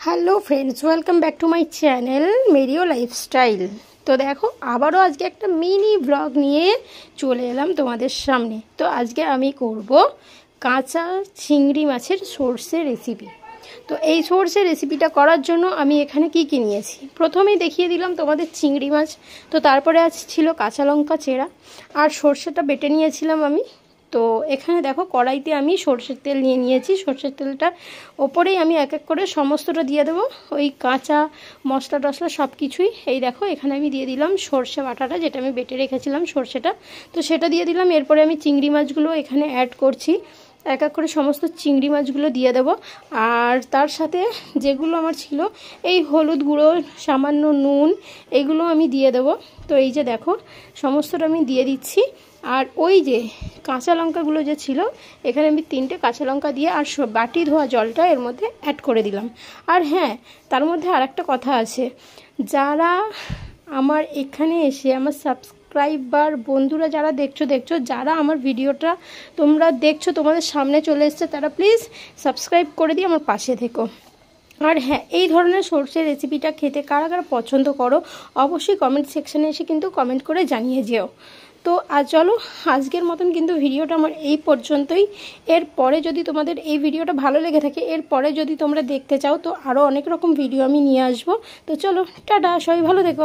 Hello friends, welcome back to my channel Merio Lifestyle. তো দেখো, আবারও আজকে একটা মিনি ব্লগ নিয়ে চলে এলাম তোমাদের সামনে। তো আজকে আমি করব কাঁচা চিংড়ি মাছের সর্ষে রেসিপি। তো এই সর্ষে রেসিপিটা করার জন্য আমি এখানে কি নিয়েছি প্রথমেই দেখিয়ে দিলাম তোমাদের চিংড়ি মাছ। তো তারপরে ছিল কাঁচা লঙ্কা চেরা আর সর্ষেটা বেটে নিয়েছিলাম আমি। তো এখানে দেখো কড়াইতে আমি সর্ষের তেল নিয়ে নিয়েছি। সর্ষের তেলটার ওপরেই আমি এক এক করে সমস্তটা দিয়ে দেবো, ওই কাঁচা মশলা টশলা সব কিছুই। এই দেখো এখানে আমি দিয়ে দিলাম সর্ষে বাটাটা, যেটা আমি বেটে রেখেছিলাম সর্ষেটা, তো সেটা দিয়ে দিলাম। এরপরে আমি চিংড়ি মাছগুলো এখানে অ্যাড করছি, এক এক করে সমস্ত চিংড়ি মাছগুলো দিয়ে দেব। আর তার সাথে যেগুলো আমার ছিল এই হলুদ গুঁড়ো, সামান্য নুন, এগুলো আমি দিয়ে দেব। তো এই যে দেখো সমস্তটা আমি দিয়ে দিচ্ছি। আর ওই যে কাঁচা লঙ্কাগুলো যে ছিল, এখানে আমি 3টে কাঁচা লঙ্কা দিয়ে আর বাটি ধোয়া জলটা এর মধ্যে অ্যাড করে দিলাম। আর হ্যাঁ, তার মধ্যে আর একটা কথা আছে, যারা আমার এখানে এসে আমার সাবস্ক্রাইবার বন্ধুরা যারা দেখছো যারা আমার ভিডিওটা তোমরা দেখছো, তোমাদের সামনে চলে এসছে, তারা প্লিজ সাবস্ক্রাইব করে দিয়ে আমার পাশে থেকো। আর হ্যাঁ, এই ধরনের সর্ষের রেসিপিটা খেতে কারা কারা পছন্দ করো অবশ্যই কমেন্ট সেকশানে এসে কিন্তু কমেন্ট করে জানিয়ে যেও। তো চলো, আজকের মতন কিন্তু ভিডিওটা আমার এই পর্যন্তই। এরপরে যদি তোমাদের এই ভিডিওটা ভালো লেগে থাকে, এরপরে যদি তোমরা দেখতে চাও, তো আরও অনেক রকম ভিডিও আমি নিয়ে আসবো। তো চলো, টাটা, সবাই ভালো থেকো।